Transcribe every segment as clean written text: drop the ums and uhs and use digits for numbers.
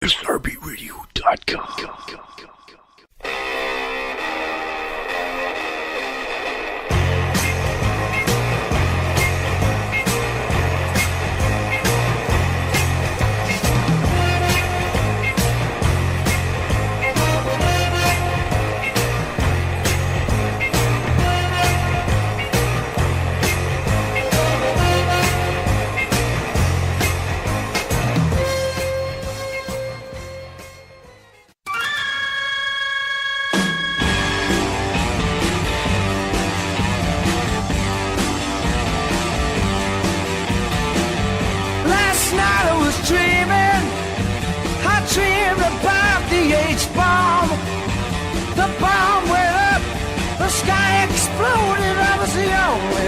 srbradio.com.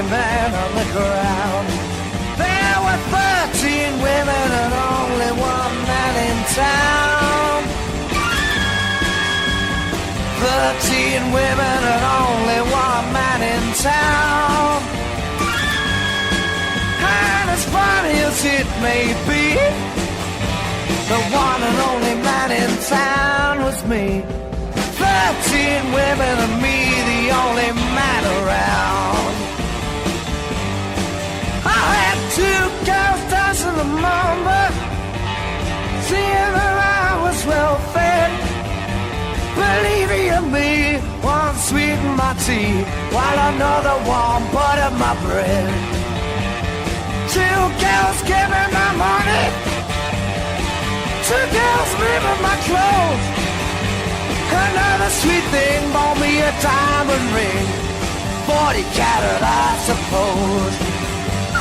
Man on the ground. There were 13 women and only one man in town. 13 women and only one man in town. And as funny as it may be, the one and only man in town was me. 13 women and me, the only man around. I had 2 girls dancing the mamba, seeing that I was well fed. Believe you me, one sweetened my tea, while another one buttered my bread. 2 girls gave me my money, 2 girls made me my clothes. Another sweet thing bought me a diamond ring, 40 carat I suppose.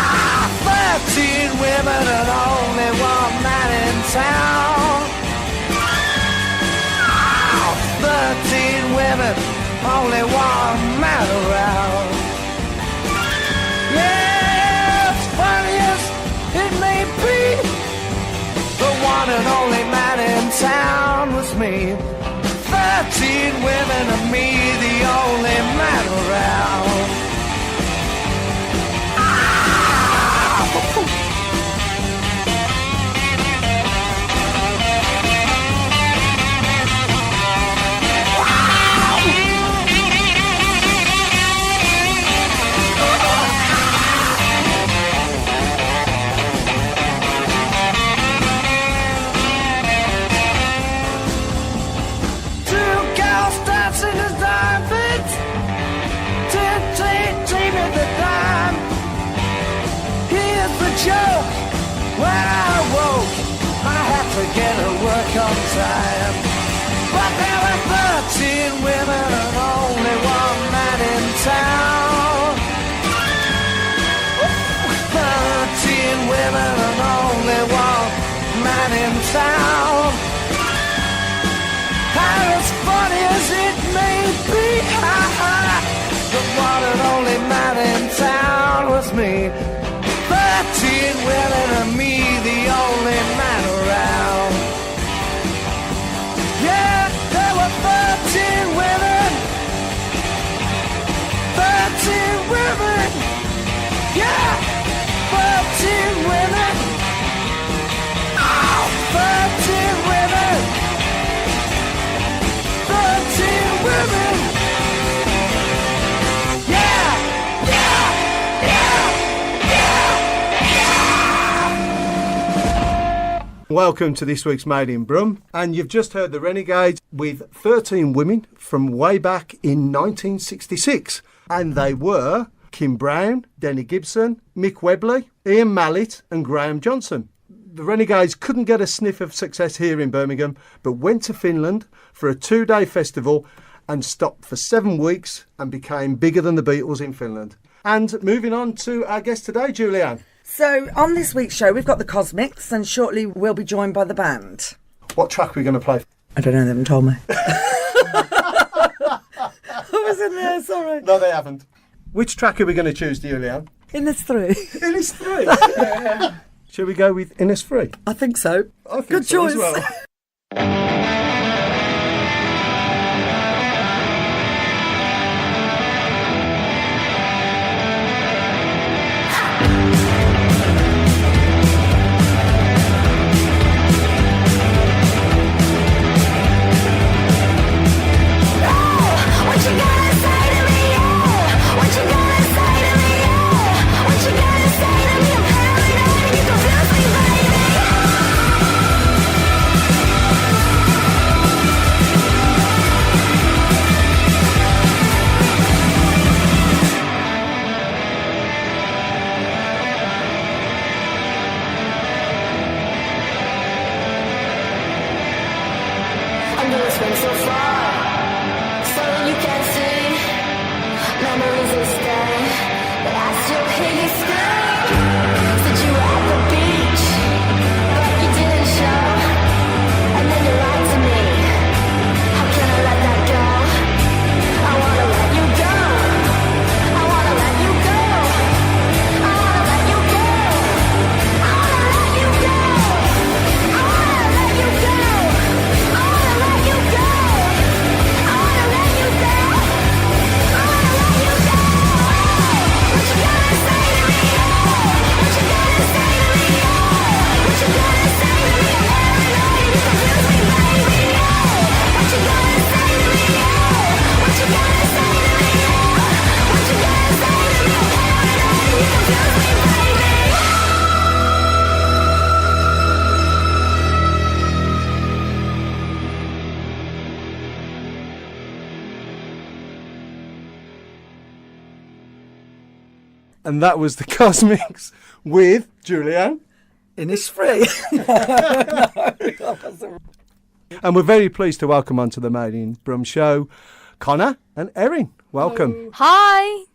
13 women and only one man in town. 13 women, only one man around. Yeah, as funny as it may be, the one and only man in town was me. 13 women and me, the only man around. Joke. When I woke, I had to get to work on time. But there were 13 women and only one man in town. 13 women and only one man in town. And as funny as it may be, the one and only man in town was me. 13 women and me, the only man around. Yeah, there were 13 women, 13 women. Yeah, 13 women. Oh, 13 women, 13 women. Welcome to this week's Made in Brum, and you've just heard the Renegades with 13 women from way back in 1966, and they were Kim Brown, Denny Gibson, Mick Webley, Ian Mallet and Graham Johnson. The Renegades couldn't get a sniff of success here in Birmingham, but went to Finland for a 2-day festival and stopped for 7 weeks and became bigger than the Beatles in Finland. And moving on to our guest today, Julianne. So, on this week's show, we've got the Cosmics, and shortly we'll be joined by the band. What track are we going to play? I don't know, they haven't told me. I was in there, sorry. No, they haven't. Which track are we going to choose, Julianne? Innisfree. Innisfree? Yeah. Shall we go with Innisfree? I think so. I think Good so choice. as well. come so far, so you can see memories are staying, but I still hear you scream. Said you were at the beach, but you didn't show, and then you lied to me. How can I let that go? I wanna let you go. I wanna let you go. I wanna let you go. I wanna let you go. I wanna let you go. I wanna let you go. I wanna let you go. I wanna let you go. What you gonna say to me? What you gonna say to me? What you gonna say to me? You confuse me, baby. What you gonna say to me? What you gonna say to me? What you gonna say to me? You confuse me, baby. And that was the Cosmics with Julianne. Innisfree. And we're very pleased to welcome onto the Made in Brum show Connor and Erin. Welcome. Hi.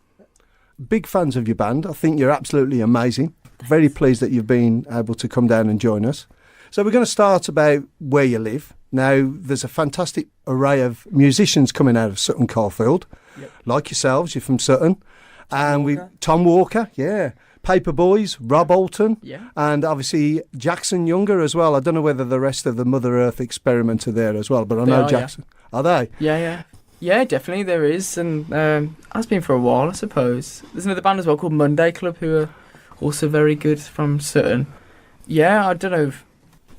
Big fans of your band. I think you're absolutely amazing. Very pleased that you've been able to come down and join us. So we're going to start about where you live. Now, there's a fantastic array of musicians coming out of Sutton Coldfield. Yep. Like yourselves, you're from Sutton. And Tom Walker, yeah. Paper Boys, Rob Alton, Yeah. and obviously Jackson Younger as well. I don't know whether the rest of the Mother Earth experiment are there as well, but I They know are, Jackson. Are they? Yeah, definitely there is, and has been for a while, I suppose. There's another band as well called Monday Club who are also very good from Sutton. Yeah, I don't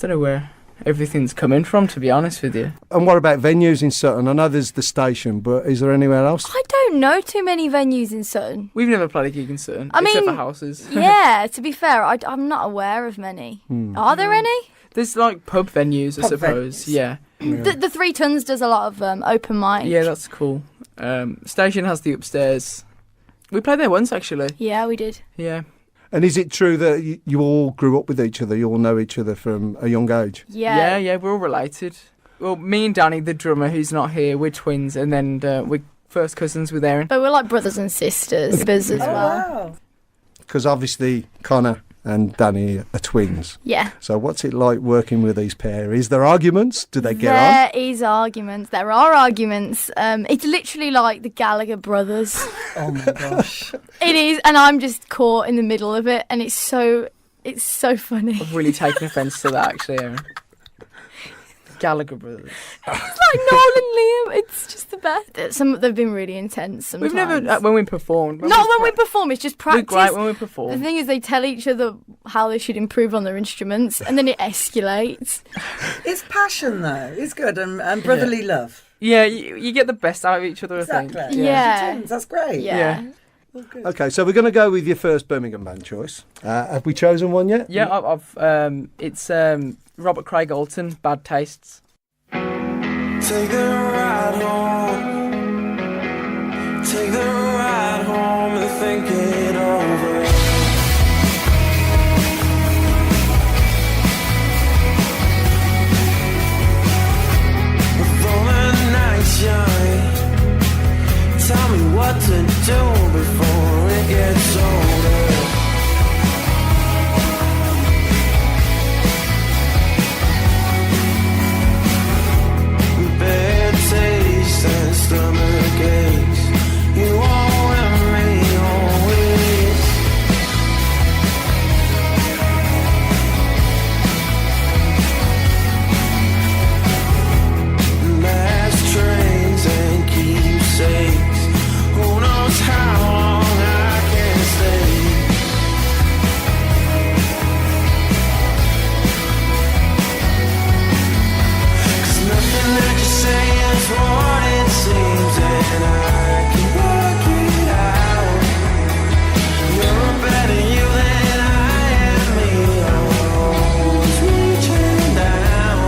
know where everything's coming from, to be honest with you. And what about venues in Sutton? I know there's the station, but is there anywhere else? I don't know too many venues in Sutton. We've never played a gig in Sutton, I except mean, for houses. Yeah, to be fair, I'm not aware of many. Are there any? There's like pub venues, I Pub suppose. venues. Yeah. The Three Tons does a lot of open mic. Yeah, that's cool. Station has the upstairs. We played there once, actually. Yeah, we did. Yeah. And is it true that you all grew up with each other? You all know each other from a young age? Yeah. We're all related. Well, me and Danny, the drummer, who's not here, we're twins, and then we're first cousins with Erin. But we're like brothers and sisters as well. Wow. Because obviously Connor and Danny are twins. Yeah. So what's it like working with these pair? Is there arguments? Do they get on? There is arguments. There are arguments. It's literally like the Gallagher brothers. Oh my gosh. It is, and I'm just caught in the middle of it, and it's so funny. I've really taken offence to that, actually, Erin. Gallagher brothers. It's like Noel and Liam. It's just the best. They've been really intense sometimes. We've never, when we performed. Not when we perform, it's just practice. We're great when we The perform. thing is, they tell each other how they should improve on their instruments, and then it escalates. It's passion, though. It's good. And brotherly love. Yeah, you get the best out of each other, I think. Exactly. Yeah. Twins, that's great. Yeah. All good. Okay, so we're going to go with your first Birmingham band choice. Have we chosen one yet? Yeah, it's Robert Craig Alton, Bad Tastes. Take the ride home. Take the ride home and think it over. With all the nights young, tell me what to do before it gets older. Bad taste and stomach aches. You are with me always. Last trains and keepsakes. Who knows how long I can stay? Nothing that you say is what it seems, and I can work it out. You're a better you than I am me. I'm always reaching down.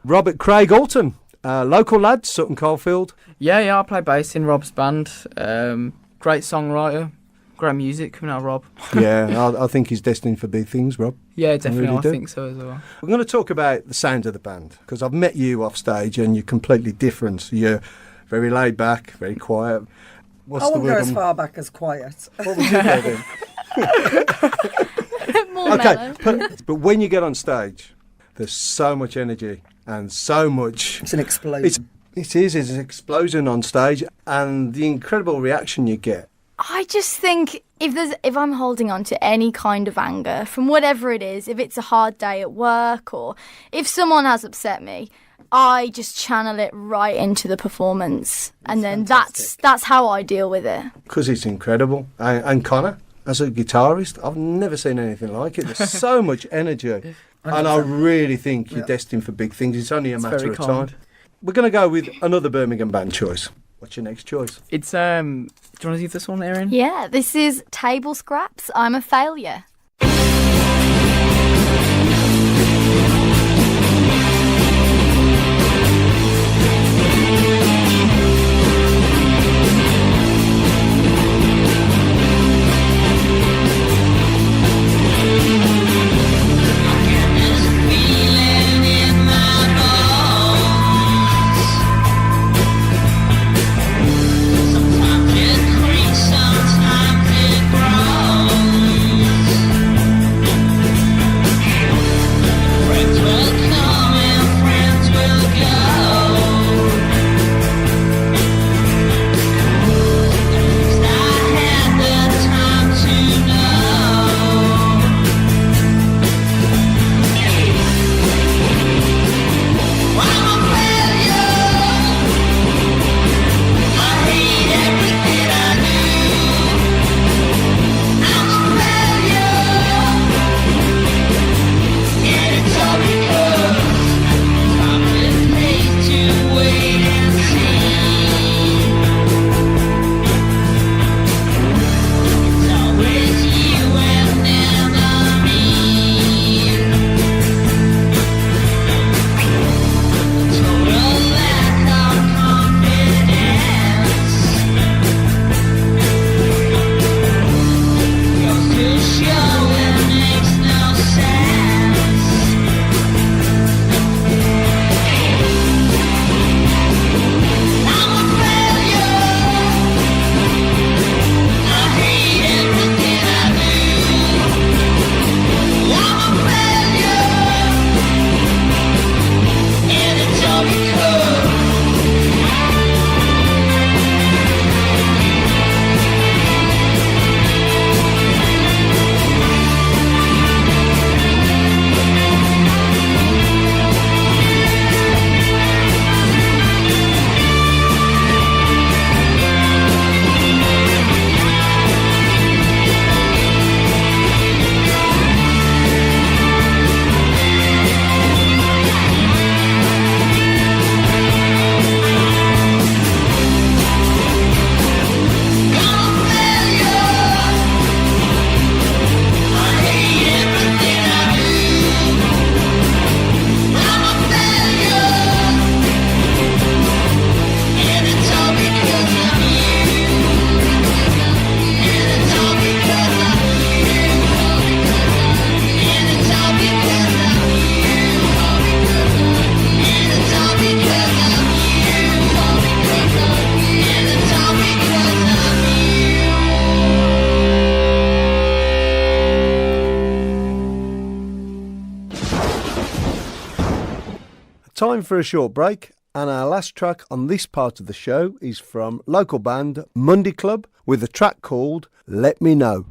Robert Craig Alton, local lad, Sutton Coldfield. Yeah, I play bass in Rob's band. Great songwriter, great music coming out of Rob. Yeah, I think he's destined for big things, Rob. Yeah, definitely, really I do. think so as well. We're going to talk about the sound of the band, because I've met you off stage and you're completely different. You're very laid back, very quiet. What's I the won't go word? as far back as quiet. What would you go then? More Okay, mellow. but when you get on stage, there's so much energy and so much. It's an explosion. It's an explosion on stage, and the incredible reaction you get. I just think if I'm holding on to any kind of anger from whatever it is, if it's a hard day at work or if someone has upset me, I just channel it right into the performance, and then that's how I deal with it. Because it's incredible. And Connor, as a guitarist, I've never seen anything like it. There's so much energy. And I really think you're destined for big things. It's only a matter very of kind. time. We're going to go with another Birmingham band choice. What's your next choice? It's do you want to see this one, Erin? Yeah, this is Table Scraps, I'm a Failure. Time for a short break, and our last track on this part of the show is from local band Monday Club with a track called Let Me Know.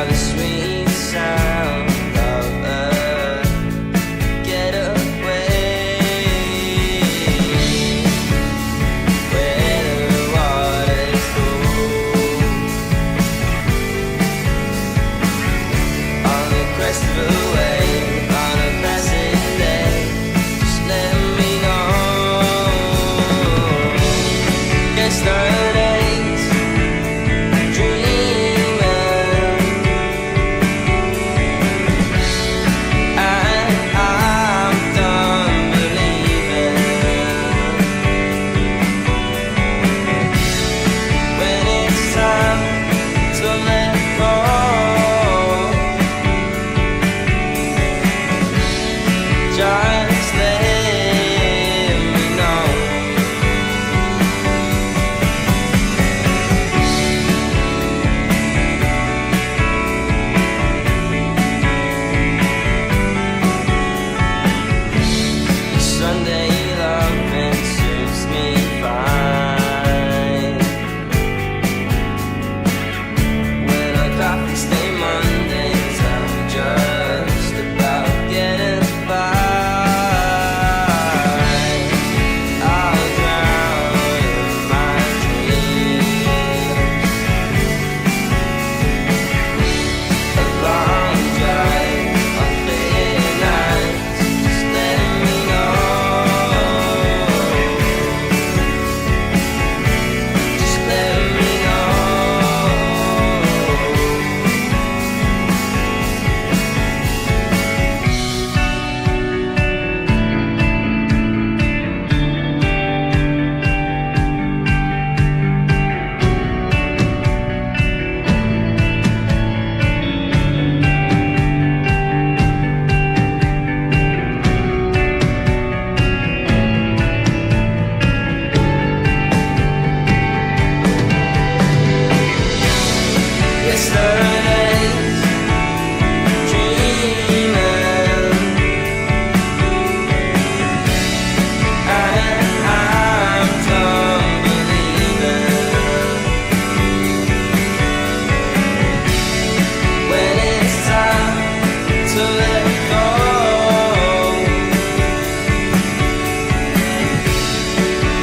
The sweet sound of earth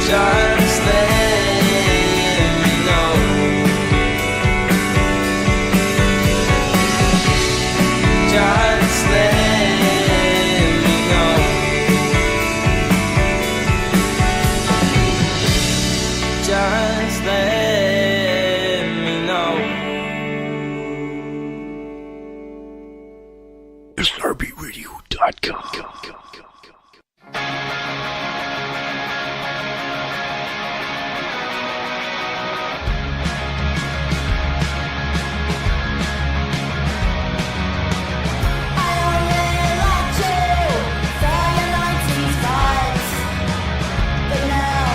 Just let me know. Just let me know. Just let me know. SRBRadio.com. I only liked you for your 90s vibes, but now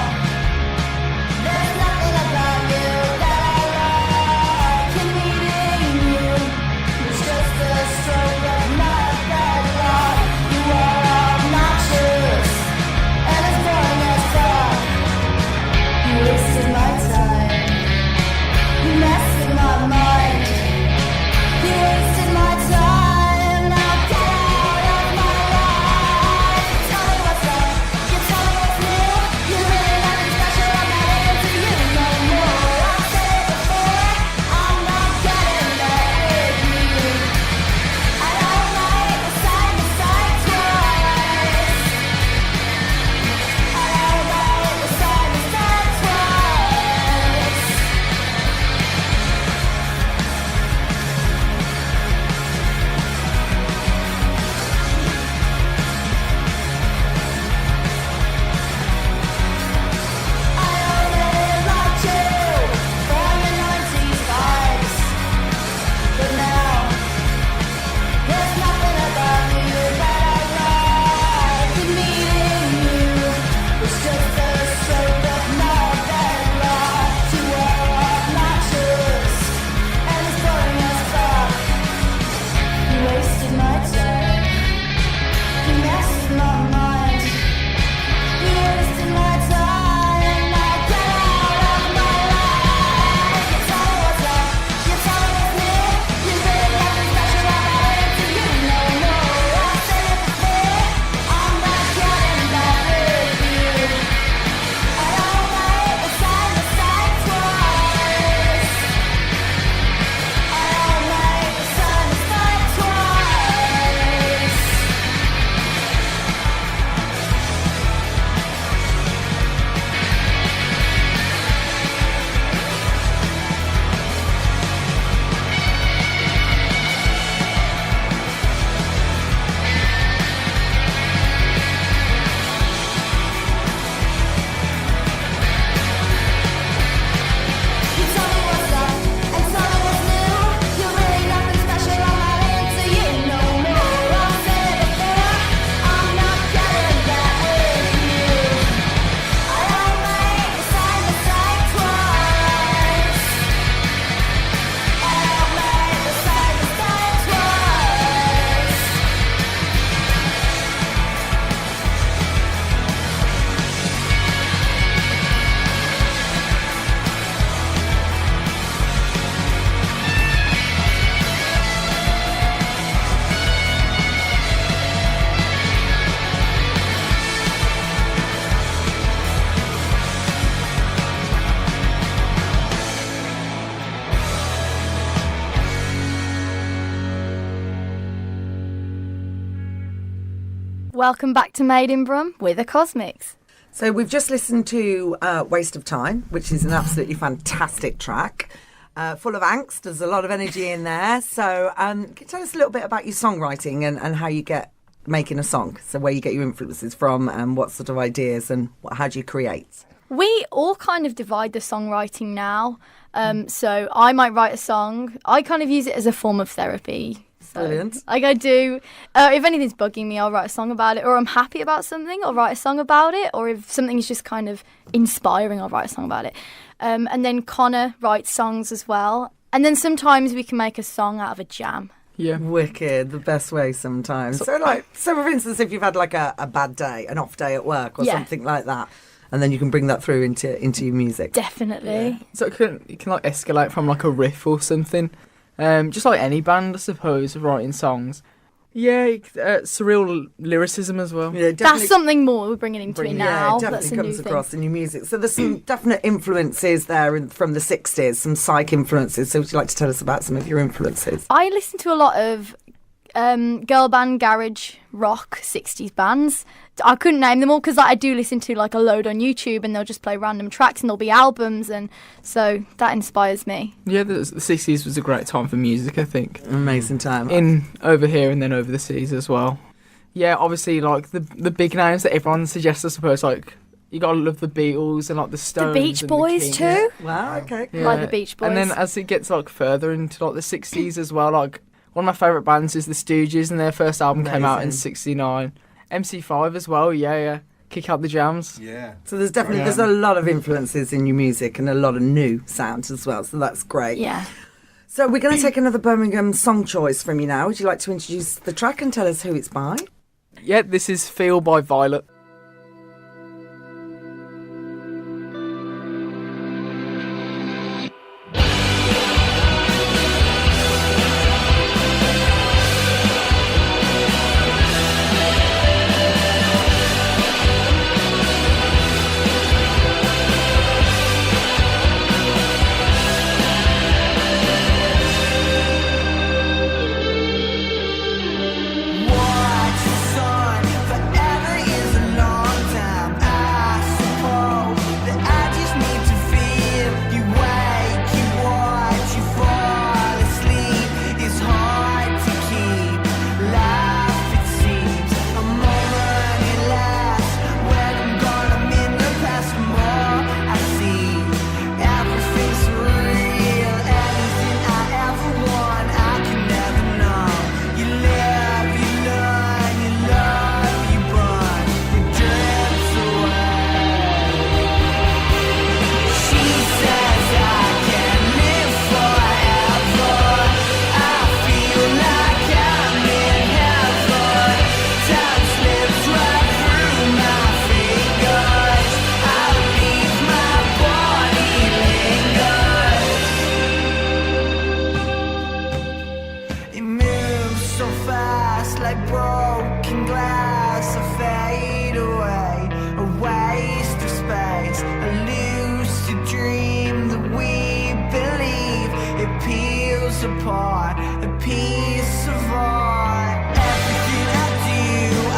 there's nothing about you that I like. And meeting you was just a stroke of my bad luck. You are obnoxious and as boring as fuck. You wasted my time. You messed with my mind. You wasted my time, now get out of my life. Tell me what's up, you tell me what's new. You really nothing special, I'm not into you no more. I've said it before, I'm not getting back with you. I don't like the side to side twice. I don't like the side to side twice. I only liked you for your 90s vibes, but now there's nothing about you that I like. And meeting you was just a stroke of my bad luck. You were obnoxious and as boring as fuck. You wasted my time. You messed with my mind. You wasted my time, now get out of my life. You tell me what's up, you tell me what's new. You really nothing special, I'm not into you no more. I've said it before, I'm not getting back with you. I don't like the side to side twice. I don't like the side to side twice. You tell me what's up and tell me what's new. You're really nothing special, I'm not into you no more. I've said it before, I'm not getting back with you. I don't like the side to side twice. I don't like the side to side twice. Welcome back to Made in Brum with the Cosmics. So we've just listened to Waste of Time, which is an absolutely fantastic track. Full of angst, there's a lot of energy in there. So can you tell us a little bit about your songwriting and how you get making a song? So where you get your influences from and what sort of ideas and how do you create? We all kind of divide the songwriting now. So I might write a song. I kind of use it as a form of therapy. So, Brilliant. like I do. If anything's bugging me, I'll write a song about it. Or I'm happy about something, I'll write a song about it. Or if something's just kind of inspiring, I'll write a song about it. And then Connor writes songs as well. And then sometimes we can make a song out of a jam. Yeah. Wicked, the best way sometimes. So for instance, if you've had like a bad day, an off day at work or something like that, and then you can bring that through into your music. Definitely. Yeah. So it can like escalate from like a riff or something. Just like any band, I suppose, writing songs. surreal lyricism as well. Yeah, That's something more we're bringing into it Bringing- now. Yeah, it That's definitely a new comes thing. across in your music. So there's some definite influences there from the 60s, some psych influences. So would you like to tell us about some of your influences? I listen to a lot of girl band, garage, rock, 60s bands. I couldn't name them all because I do listen to like a load on YouTube, and they'll just play random tracks and there'll be albums, and so that inspires me. Yeah, the 60s was a great time for music, I think. Amazing time. In over here and then over the seas as well. Yeah, obviously, like the big names that everyone suggests, I suppose, like you gotta love the Beatles and like the Stones, The Beach and Boys the Kings. too. Wow, okay. Yeah. Like the Beach Boys. And then as it gets like further into like the 60s as well, like one of my favourite bands is the Stooges, and their first album came out in Amazing. '69. MC5 as well, yeah. Kick Out the Jams. Yeah. So there's definitely there's a lot of influences in your music and a lot of new sounds as well. So that's great. Yeah. So we're going to take another Birmingham song choice from you now. Would you like to introduce the track and tell us who it's by? Yeah, this is Feel by Violet. Watch the sun forever is a long time. I suppose that I just need to feel you wake, you watch, you fall asleep. It's hard to keep life, it seems. A moment it lasts when I'm gone. I'm in the past for more. I see everything's surreal. Anything I ever want, I can never know. You live, you learn, you love, you burn your dreams away. She says I can live forever. I feel like I'm in heaven. Time slips right through my fingers. I leave my body lingers. It moves so fast like broken glass. I fade away, a waste of space, a lucid dream that we believe. It peels apart, a piece of art. Everything I do,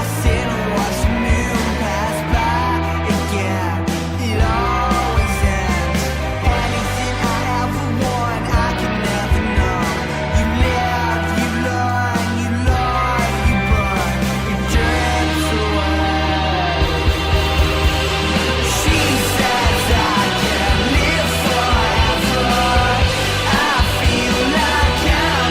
I sit and watch the moon pass by again. It always ends. Anything I ever want, I can never know. You live, you learn, you love, you burn your dreams away. She says I can live forever. I feel like I'm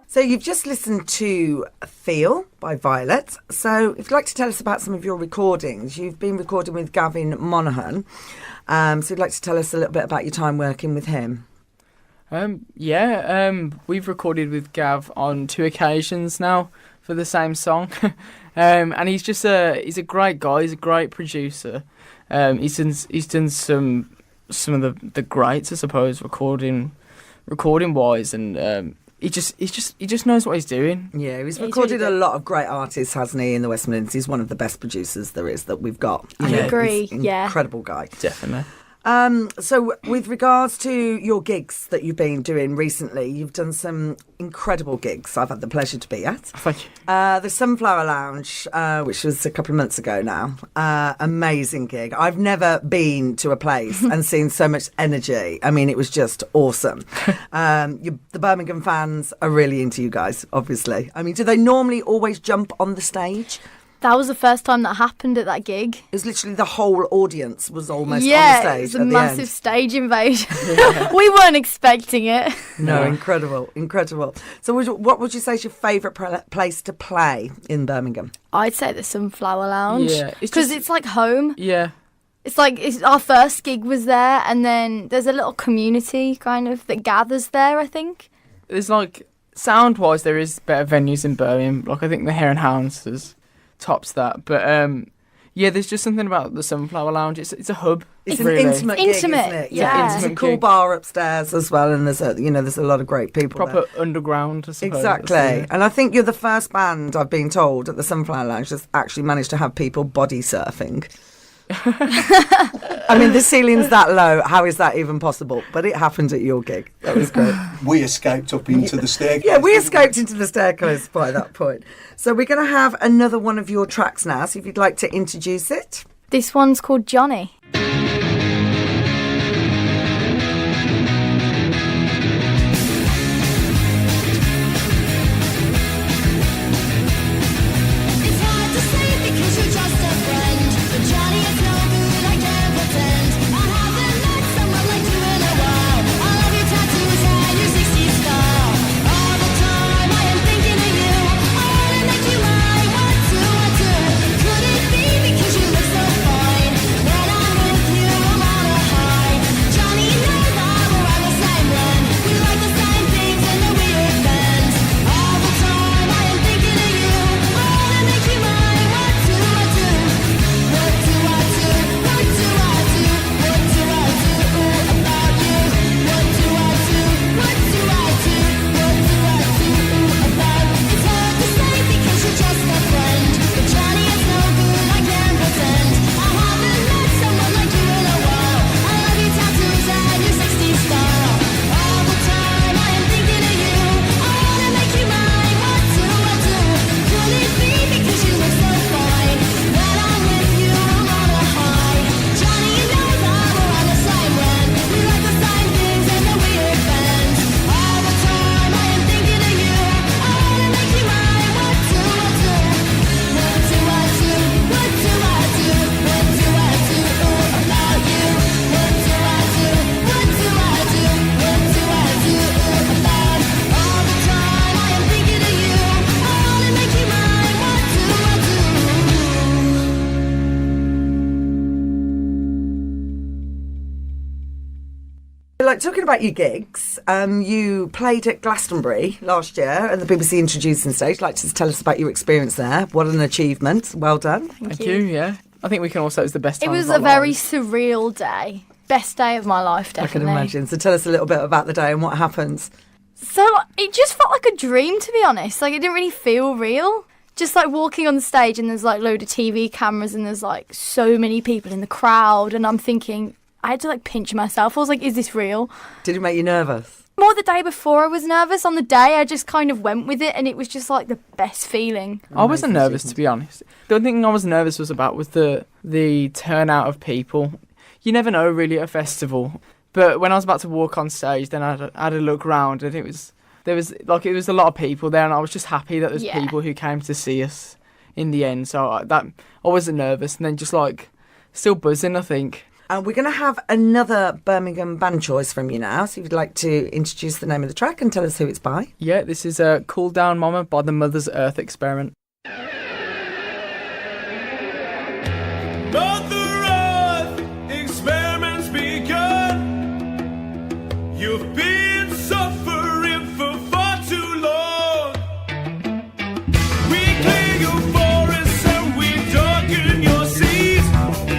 So you've just listened to Feel by Violet. So if you'd like to tell us about some of your recordings, you've been recording with Gavin Monaghan. So you'd like to tell us a little bit about your time working with him. We've recorded with Gav on 2 occasions now for the same song. And he's he's a great guy, he's a great producer. He's done some of the greats, I suppose, recording wise, and he just knows what he's doing. Yeah, he's recorded really a lot of great artists, hasn't he, in the West Midlands? He's one of the best producers there is that we've got. I agree, He's an yeah. incredible guy. Definitely. So with regards to your gigs that you've been doing recently, you've done some incredible gigs I've had the pleasure to be at. Thank you. The Sunflower Lounge, which was a couple of months ago now. Amazing gig. I've never been to a place and seen so much energy. I mean, it was just awesome. The Birmingham fans are really into you guys, obviously. I mean, do they normally always jump on the stage? That was the first time that happened at that gig. It was literally the whole audience was almost Yeah, on the stage it was a at the massive end. stage invasion. We weren't expecting it. No, incredible. So what would you say is your favourite place to play in Birmingham? I'd say the Sunflower Lounge. Yeah, Because it's like home. Yeah. It's like our first gig was there, and then there's a little community kind of that gathers there, I think. There's like, sound-wise, there is better venues in Birmingham. Like, I think the Hare and Hounds tops that. But, there's just something about the Sunflower Lounge. It's a hub. It's really. an intimate gig, isn't Intimate, it? yeah. There's a Intimate cool gig. bar upstairs as well, and there's a lot of great people Proper there. underground, I suppose. Exactly. And I think you're the first band, I've been told, at the Sunflower Lounge that's actually managed to have people body surfing. I mean, the ceiling's that low. How is that even possible? But it happened at your gig. That was great. We escaped up into the staircase. Yeah, we didn't escaped into the staircase by that point. So we're going to have another one of your tracks now. So if you'd like to introduce it. This one's called Johnny. It's hard to say because you're just a friend, but Johnny is no good, I can't pretend. I haven't met someone like you in a while. I love your tattoos and your 60s style. All the time I am thinking of you. I wanna make you mine. What do I do? Could it be because you look so fine? When I'm with you, I'm on a high. Johnny knows that we're on the same run. We like the same things and the weird bends. All the time I am thinking of you. I wanna make you mine. What do I do? What do I do? What do I do? What do I do about you? What do I do? What do I do? What do I do about? It's hard to say because you're just a friend, but Johnny is no good. I can't pretend. I haven't met someone like you in a while. I love your tattoos and your 60s style. All the time I am thinking of you. I wanna make you mine. What do I do? Could it be because you look so fine? When I'm with you, I'm on a high. Johnny, you know that we're on the same run. We like the same things and the weird bends. All the time I am thinking of you. I wanna make you mine. What do I do? What do I do? What do I do? What do I do about you? What do I do? What do I do? What do I do about? All the time I am thinking of you. I wanna make you mine. What do I do? Like, talking about your gigs, you played at Glastonbury last year at the BBC Introducing Stage. Like, to tell us about your experience there. What an achievement. Well done. Thank you, yeah. I think we can all say it was the best It time was of our a very lives. surreal day. Best day of my life, I can definitely. imagine. So tell us a little bit about the day and what happens. So it just felt like a dream, to be honest. Like, it didn't really feel real. Just like walking on the stage and there's like load of TV cameras and there's like so many people in the crowd, and I'm thinking, I had to like pinch myself. I was like, is this real? Did it make you nervous? More the day before I was nervous. On the day I just kind of went with it, and it was just like the best feeling. I wasn't nervous, to be honest. The only thing I was nervous was the turnout of people. You never know, really, at a festival. But when I was about to walk on stage, then I had a look round, and it was a lot of people there, and I was just happy that there's Yeah. people who came to see us in the end. So I wasn't nervous, and then just like still buzzing, I think. We're going to have another Birmingham band choice from you now. So if you'd like to introduce the name of the track and tell us who it's by. Yeah, this is Cool Down Mama by the Mother's Earth Experiment. Mother Earth experiments begun. You've been suffering for far too long. We clear your forests and we darken your seas.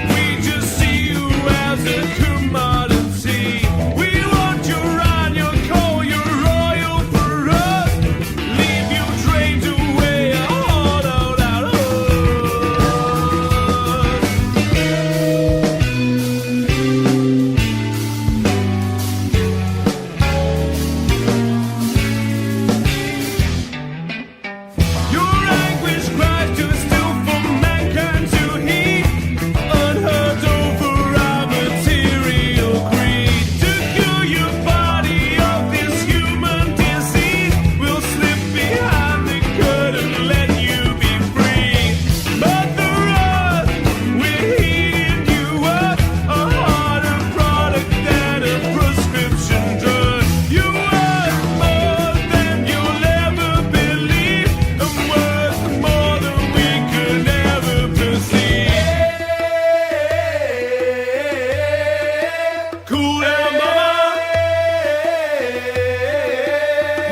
We just see you as a commodity. We want your iron, your coal, your oil for us. Leave you drained away, hard out our Your anguish cries to still for mankind to heed. Unheard over our material greed. To cure your body of this human disease, we'll slip behind the curtain and let you be free. Mother Earth, we're heating you up. A harder product than a prescription drug. You worth more than you'll ever believe, and worth more than we could ever perceive. Cool down, mama.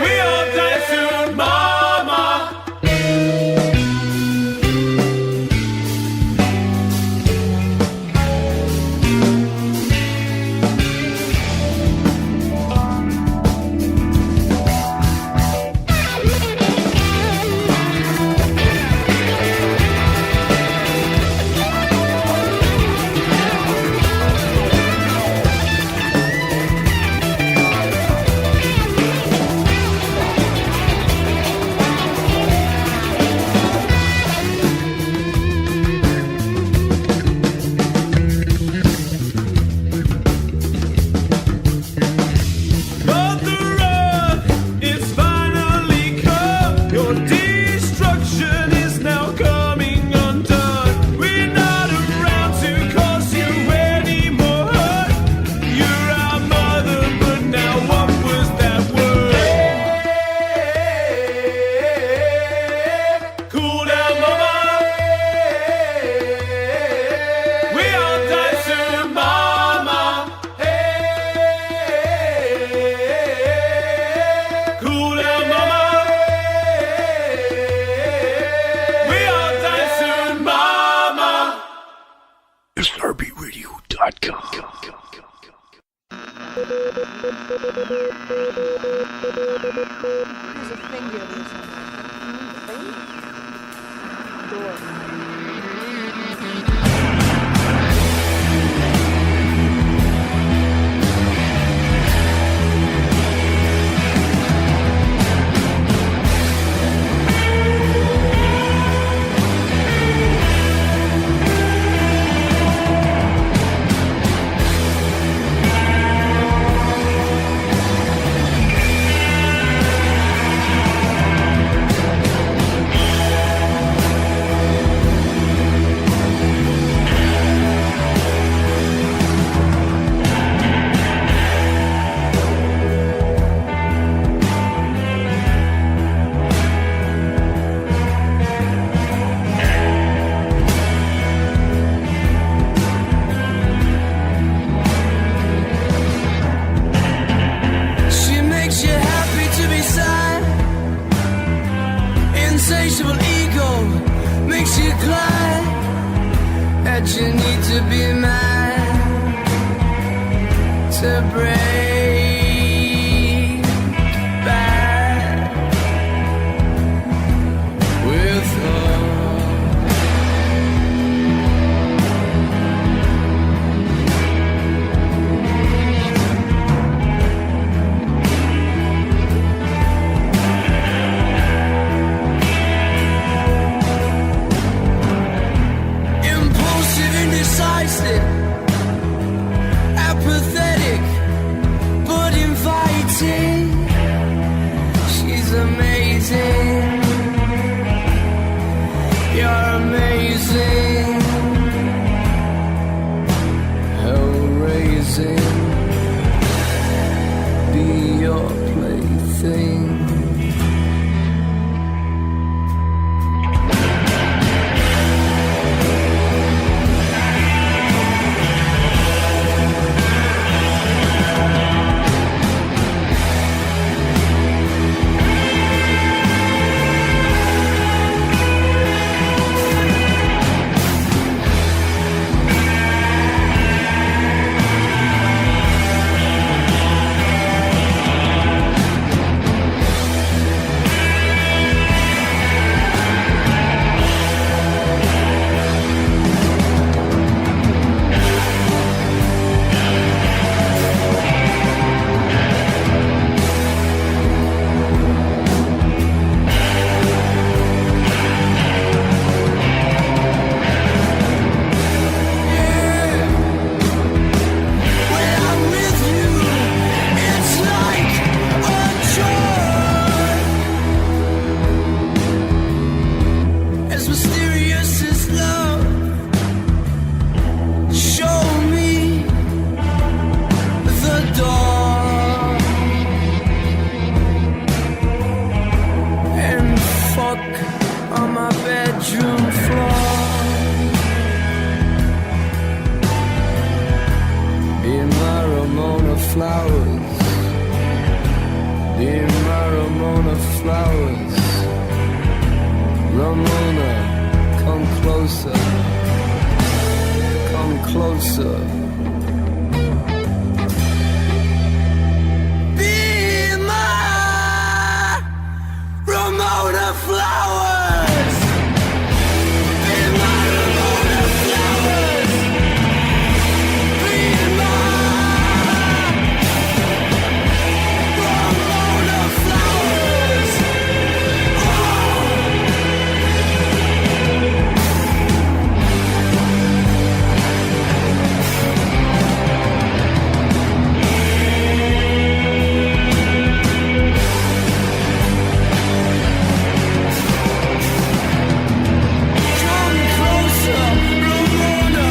We all die soon, mama. Mother Earth, it's finally come. Your destruction is now coming undone. We're not around to cause you any more hurt. You're our mother, but now what was that word? Cool down, mama. We all die soon, mama. Cool down, mama. We all die soon, mama. She makes you happy to be sad. Insatiable ego makes you glad that you need to be mad to break bad with her. Impulsive, indecisive, apathetic, but inviting. She's amazing. You're amazing. Oh, closer. Come closer. Be my Ramona Flowers. Be my Ramona Flowers. Be my Ramona Flowers. Come closer, Ramona.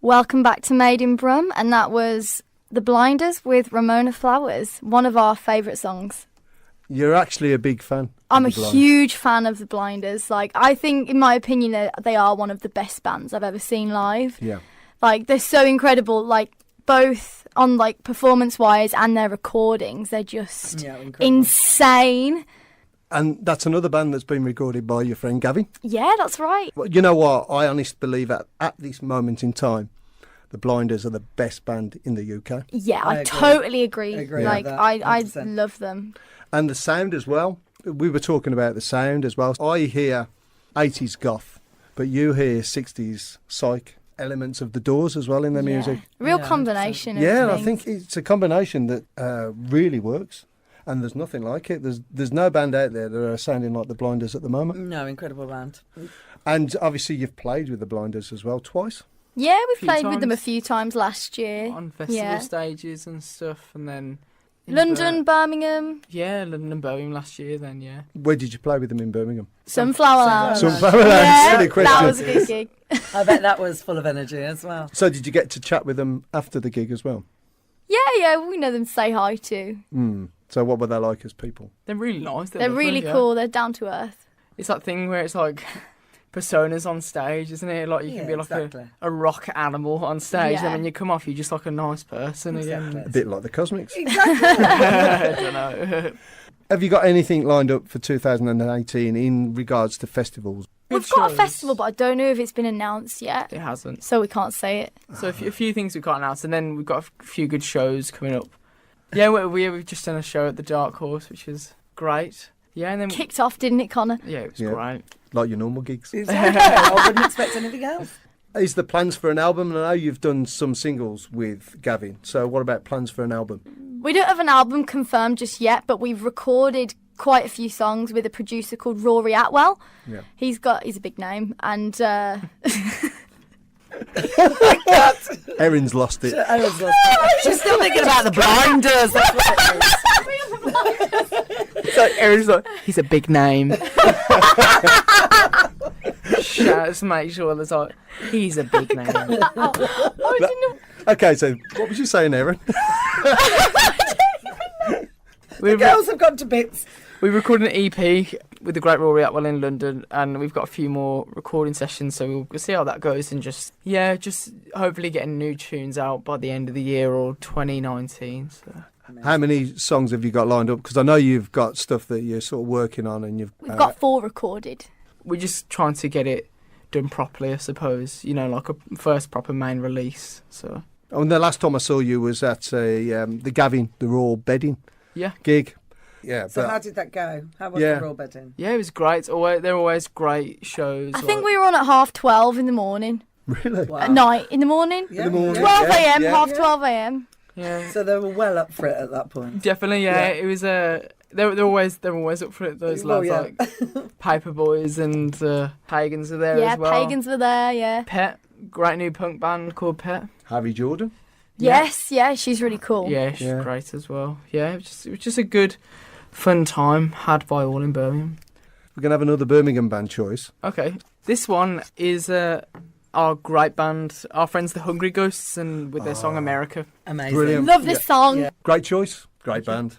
Welcome back to Made in Brum, and that was The Blinders with Ramona Flowers, one of our favourite songs. You're actually a big fan. I'm a of The Blinders. huge fan of The Blinders. Like, I think, in my opinion, they are one of the best bands I've ever seen live. Yeah. Like, they're so incredible, like, both on, like, performance-wise and their recordings. They're just insane. And that's another band that's been recorded by your friend Gavin. Yeah, that's right. Well, you know what? I honestly believe at this moment in time, the Blinders are the best band in the UK. Yeah, I I agree. Totally agree. I agree with Like, that, I 100%. love them. And the sound as well. We were talking about the sound as well. I hear 80s goth, but you hear 60s psych elements of the Doors as well in their music. Real Yeah, combination of Yeah, I things. think it's a combination that really works. And there's nothing like it. There's no band out there that are sounding like the Blinders at the moment. No, incredible band. And obviously you've played with the Blinders as well twice. Yeah, we Few played with them a times. few times last year. On festival Yeah. stages and stuff, and then in London, Birmingham, yeah, London and Birmingham last year. Then yeah, Where did you play with them in Birmingham? Sunflower Lounge. Sunflower Lounge, Yeah, silly question. that was a good gig. I bet that was full of energy as well. So did you get to chat with them after the gig as well? Yeah, we know them to say hi to. So what were they like as people? they're really nice. They're lovely, really yeah. cool. They're down to earth. It's that thing where it's like personas on stage, isn't it? Like you can Yeah, be like exactly. a rock animal on stage, Yeah. and when you come off, you're just like a nice person again. A bit like the Cosmics. I don't know. Have you got anything lined up for 2018 in regards to festivals? We've got a festival, but I don't know if it's been announced yet, It hasn't. so we can't say it. So a few things we've got announced, and then we've got a few good shows coming up. Yeah, we've just done a show at the Dark Horse, which is great. Yeah, and then Kicked off, didn't it, Connor? yeah, it was Yeah. great. Like your normal gigs? Exactly. I wouldn't expect anything else. Is the plans for an album? I know you've done some singles with Gavin. So what about plans for an album? We don't have an album confirmed just yet, but we've recorded quite a few songs with a producer called Rory Atwell. Yeah. He's a big name, and Erin's lost it. I was lost. She's still thinking about the Blinders. That's what it is. So Erin's like, he's a big name. Shouts to make sure there's like, he's a big name. Okay, so what was you saying, Erin? We've, Girls have gone to bits. we recorded an EP with the great Rory Atwell in London, and we've got a few more recording sessions, so we'll see how that goes, and just hopefully getting new tunes out by the end of the year or 2019. So. How many songs have you got lined up? Because I know you've got stuff that you're sort of working on, and we've got 4 recorded. We're just trying to get it done properly, I suppose. You know, like a first proper main release. So And the last time I saw you was at the Gavin, the Raw Bedding yeah, gig. Yeah, So but how did that go? How was Yeah. the raw bedding? yeah, it was great. They're always great shows. I think we were on at 12:30 in the morning. really, Wow. At night, in the morning. Yeah, In the morning. 12 Yeah, a.m., yeah. half 12 a.m. Yeah, So they were well up for it at that point. definitely. Yeah, Yeah. it was they're always up for it. Those Well, lads yeah. like Paper Boys and Pagans are there Yeah, as well. Pagans were there, yeah. Pet, great new punk band called Pet. Harvey Jordan. Yes, yeah, she's really cool. Yeah, she's Yeah. great as well. Yeah, it was just a good, fun time had by all in Birmingham. We're gonna have another Birmingham band choice. Okay, this one is our great band, our friends the Hungry Ghosts, and with their song America. Amazing. Brilliant. Love this song. Yeah. Great choice. Great band.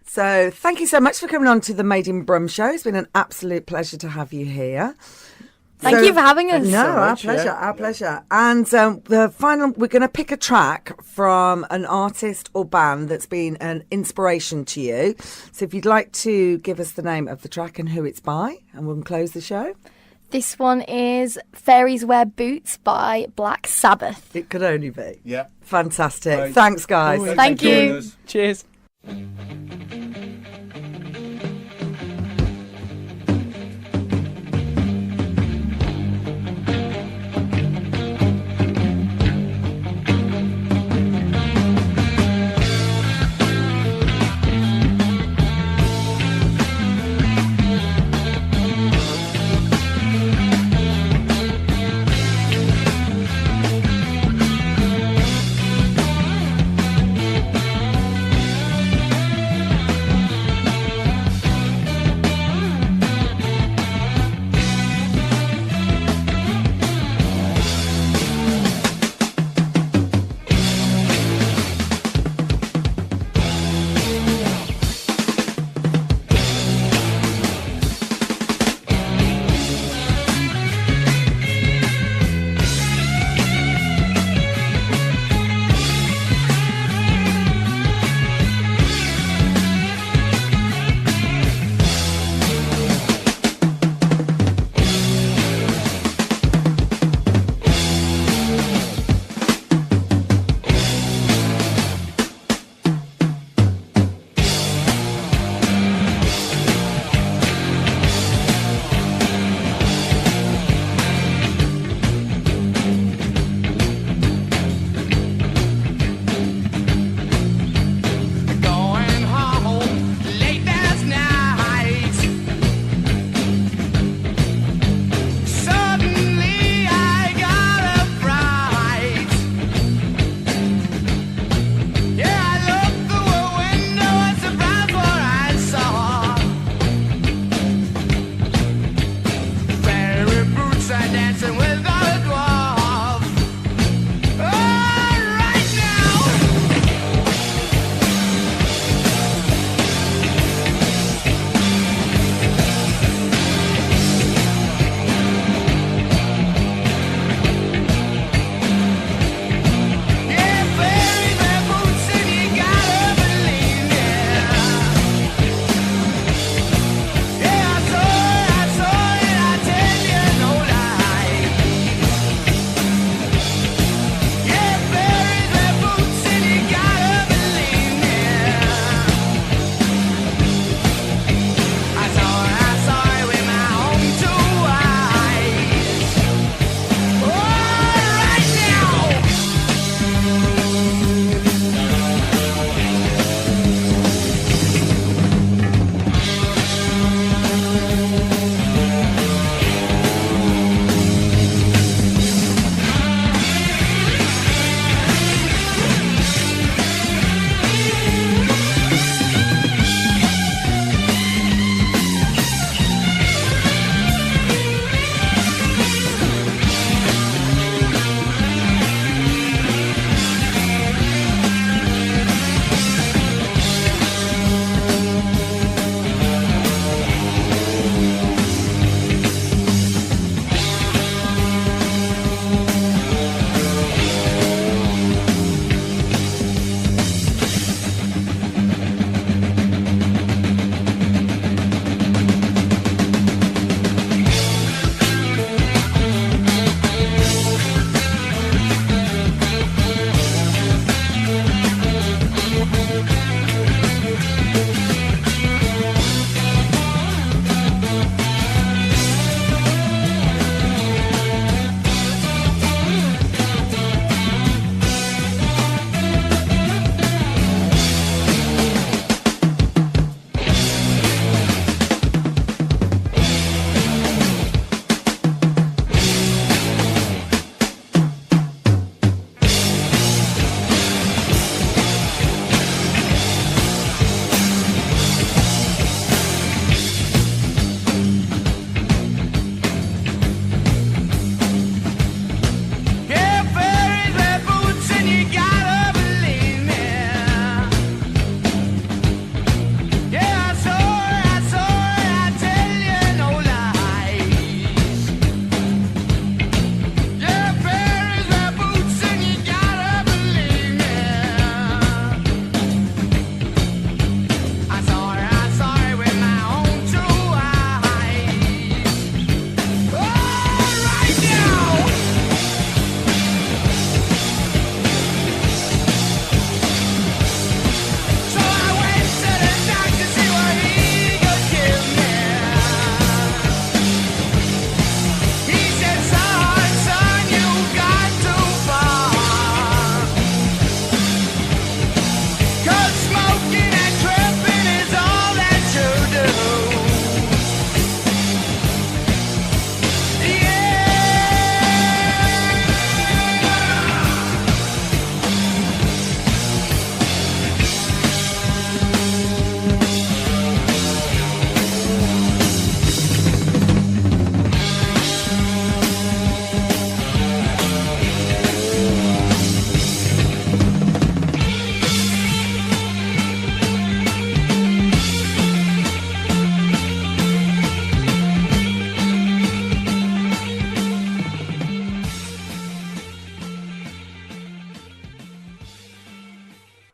So thank you so much for coming on to the Made in Brum show. It's been an absolute pleasure to have you here. Thank you for having us. No, so our much, pleasure, yeah. our pleasure. And the final, we're going to pick a track from an artist or band that's been an inspiration to you. So if you'd like to give us the name of the track and who it's by, and we'll close the show. This one is Fairies Wear Boots by Black Sabbath. It could only be. Yeah. Fantastic. Great. Thanks, guys. Thank for joining you. us. Cheers.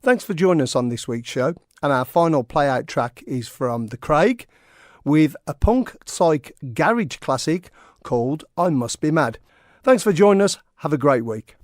Thanks for joining us on this week's show. And our final play-out track is from The Craig with a punk psych garage classic called I Must Be Mad. Thanks for joining us. Have a great week.